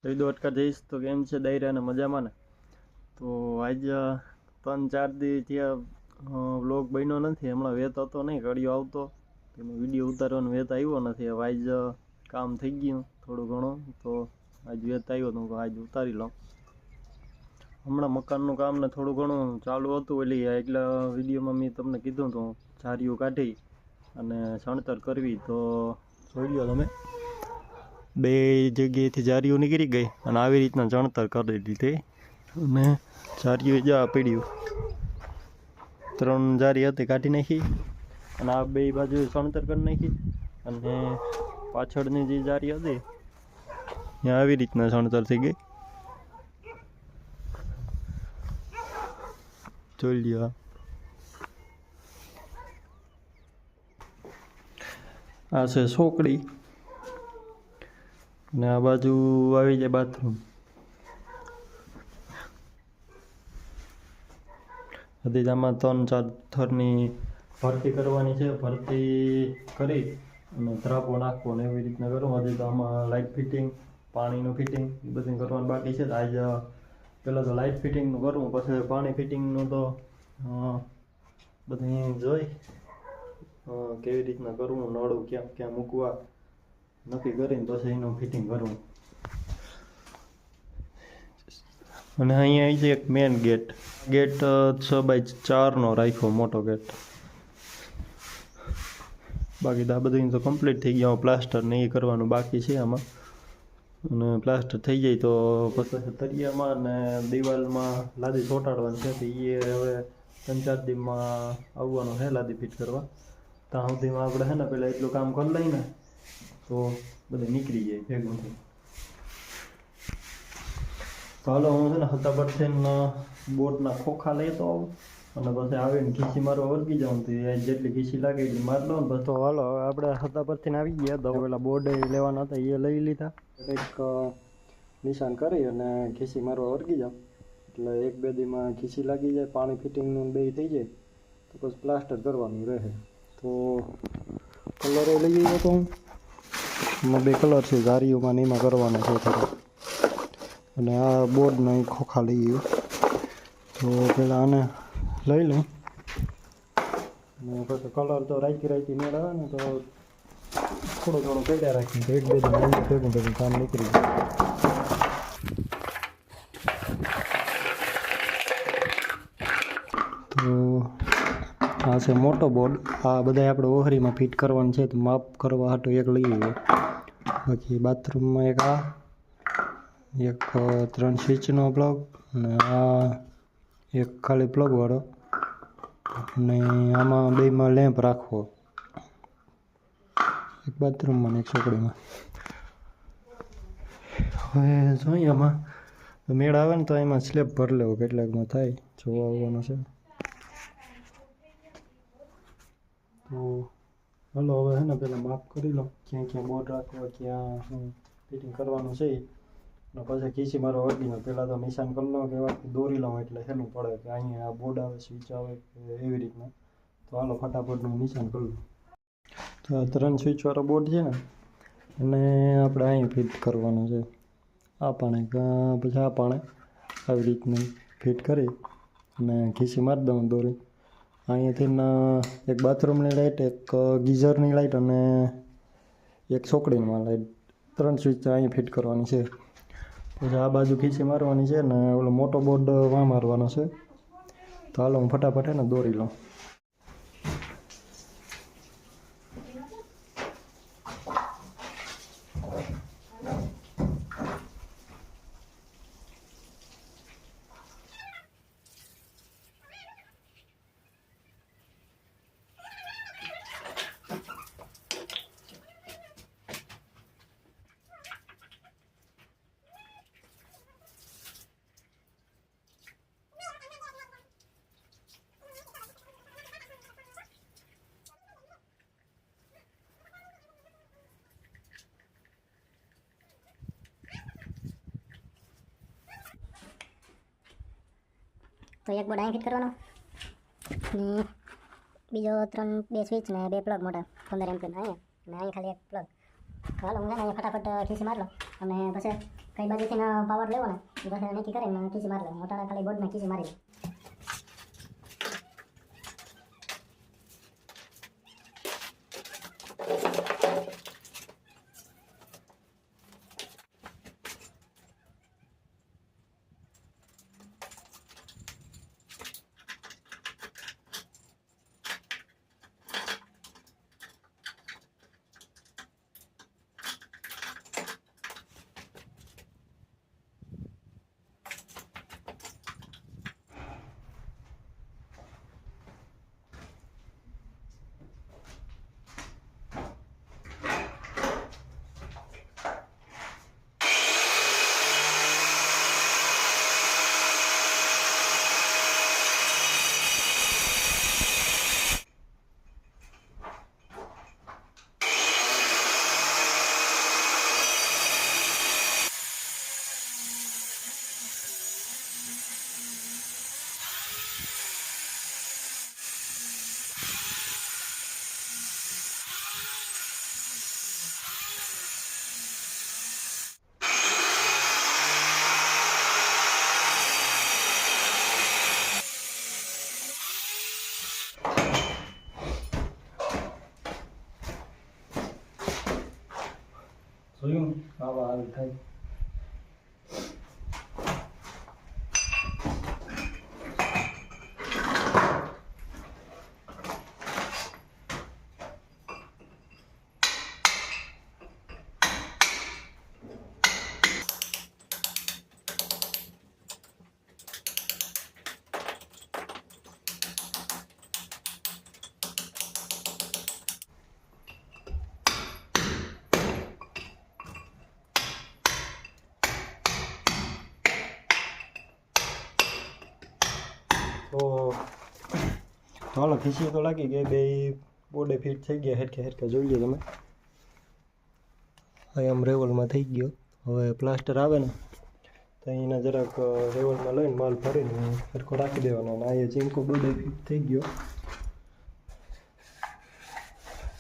જય દ્વારકાધીશ. તો કેમ છે ડાયરા અને મજામાં ને? તો આજ 3-4 દિવસથી વ્લોગ બન્યો નથી. હમણાં વેત હતો નહીં, ઘડિયો આવતો એમાં વિડીયો ઉતારવાનો વેત આવ્યો નથી. હવે આજ કામ થઈ ગયું થોડું ઘણું, તો આજ વેત આવ્યો તો આજ ઉતારી લઉં. હમણાં મકાનનું કામ ને થોડું ઘણું ચાલુ હતું એટલે વિડીયોમાં મેં તમને કીધું હતું જારીઓ કાઢી અને સણતર કરવી. તો જોઈ લો તમે, 2 જગ્યાએથી જારીઓ નીકળી ગઈ અને આવી રીતના ચણતર કરી દીધી. અને જારીઓ જા પડ્યું, 3 જારી હતી કાઢી નાખી અને આ 2 બાજુ ચણતર કરી નાખી. અને પાછળની જે જારી હતી ત્યાં આવી રીતના ચણતર થઈ ગઈ. જોઈ લ્યો, આ છે સોકડી ને આ બાજુ આવી જાય બાથરૂમ. હજી આમાં 3-4 થરની ભરતી કરવાની છે. ભરતી કરી અને ધ્રાપો નાખવો ને એવી રીતના કરું. હજી તો આમાં લાઇટ ફિટિંગ, પાણીનું ફિટિંગ એ બધું કરવાનું બાકી છે. તો આજે પહેલાં તો લાઇટ ફિટિંગનું કરવું, પછી પાણી ફિટિંગનું તો બધું જોઈ કેવી રીતના કરવું, નળું ક્યાં ક્યાં મૂકવા નક્કી કરીને પછી એનું ફિટિંગ કરવું. અને અહીંયા આવી છે એક મેન ગેટ 6x4 રાખ્યો, મોટો ગેટ. બાકી તો આ બધું તો કમ્પ્લીટ થઈ ગયું. પ્લાસ્ટર ને એ કરવાનું બાકી છે આમાં. અને પ્લાસ્ટર થઈ જાય તો પછી તળિયામાં અને દિવાલમાં લાદી ચોંટાડવાની છે. તો એ હવે 3-4 દિવસમાં આવવાનું છે લાદી ફિટ કરવા. ત્યાં સુધીમાં આપણે છે ને પહેલાં એટલું કામ કરી લઈને તો બધું નીકળી જાય ભેગું થઈ. તો હાલો, હું છે ને હતાપરથી બોટના ખોખા લેતો આવું અને પછી આવીને ખીસી મારવા વર્ગી જાઉં. તો એ જેટલી ખીસી લાગે એટલી માર લો ને બસ. તો હાલો, આપણે હતાપરથી આવી ગયા. તો પેલા બોર્ડ લેવાના હતા એ લઈ લીધા. એક નિશાન કરી અને ખીસી મારવા વર્ગી જાઉં એટલે 1-2 દીમાં ખીસી લાગી જાય, પાણી ફિટિંગનું 2 થઈ જાય તો પછી પ્લાસ્ટર કરવાનું રહે. તો કલર લઈ ગયો તો એમાં 2 કલર છે, જારીઓમાં ને એમાં કરવાનો છે થોડો. અને આ બોર્ડના ખોખા લઈ ગયો. તો પહેલાં આને લઈ લઉં અને પછી કલર તો રાઈતી મેળ આવે ને તો થોડો પેડા રાખીને 1-2 દિન ભેગું કામ નીકળી જાય. તો આ છે મોટો બોર્ડ. આ બધા આપણે ઓહરીમાં ફિટ કરવાનું છે. તો માપ કરવા હાટું એક લઈ આવ્યો. બાકી બાથરૂમમાં એક 3 સ્વિચનો પ્લગ અને આ એક ખાલી પ્લગવાળો. અને આમાં 2માં લેમ્પ રાખવો, એક બાથરૂમમાં ને એક ચોકડીમાં. હવે જોઈએ આમાં મેળ આવે ને તો એમાં સ્લેબ ભરી લેવો, કેટલાકમાં થાય જોવા આવવાનો છે. તો હાલો, હવે છે ને પહેલાં માપ કરી લો ક્યાં ક્યાં બોર્ડ રાખવા, ક્યાં શું ફિટિંગ કરવાનું છે. અને પછી ખીસી મારવા વર્ગીને પહેલાં તો નિશાન કરી લો કે દોરી લઉં એટલે સહેલું પડે કે અહીંયા આ બોર્ડ આવે, સ્વિચ આવે કે એવી રીતના. તો હાલો ફટાફટનું નિશાન કરી લો. તો આ 3 સ્વિચવાળો બોર્ડ છે ને અને આપણે અહીં ફિટ કરવાનું છે. આ પાણે પછી આ પાણે આવી રીતનું ફિટ કરી અને ખીસી મારી દઉં દોરી. અહીંયાથી એક બાથરૂમની લાઇટ, એક ગીઝરની લાઇટ અને એક ચોકડીમાં લાઇટ, 3 સ્વિચ અહીં ફિટ કરવાની છે. પછી આ બાજુ ખીસી મારવાની છે ને ઓલો મોટો બોર્ડ વાં મારવાનો છે. તો હાલો, હું ફટાફટ ને દોરી લઉં. તો એક બોર્ડ અહીં ફિટ કરવાનો ને બીજો 2 સ્વિચ ને 2 પ્લગ મોટા 15 એમ્પીયરના અહીંયા ને અહીં ખાલી એક પ્લગ. તો હાલો, હું અહીંયા ફટાફટ ખીસી મારી લઉં અને પછી કઈ બાજુથી પાવર લેવો ને એ પાસે નક્કી કરીને ખીચી મારી લે મોટા ખાલી બોર્ડમાં ખીચી મારી લે જોયું આવા હાલ થાય તો હાલો ખીચી તો લાગી ગઈ બે બોર્ડે ફિટ થઈ ગયા હેરખે જોઈએ તમે અહીં આમ રેવલમાં થઈ ગયો હવે પ્લાસ્ટર આવે ને તો અહીંના જરાક રેવલમાં લઈને માલ ભરીને સરખો રાખી દેવાનો અને અહીંયા ચીમકો બોર્ડે ફિટ થઈ ગયો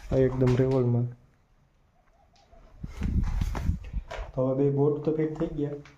આ એકદમ રેવલમાં તો હવે બે બોર્ડ તો ફિટ થઈ ગયા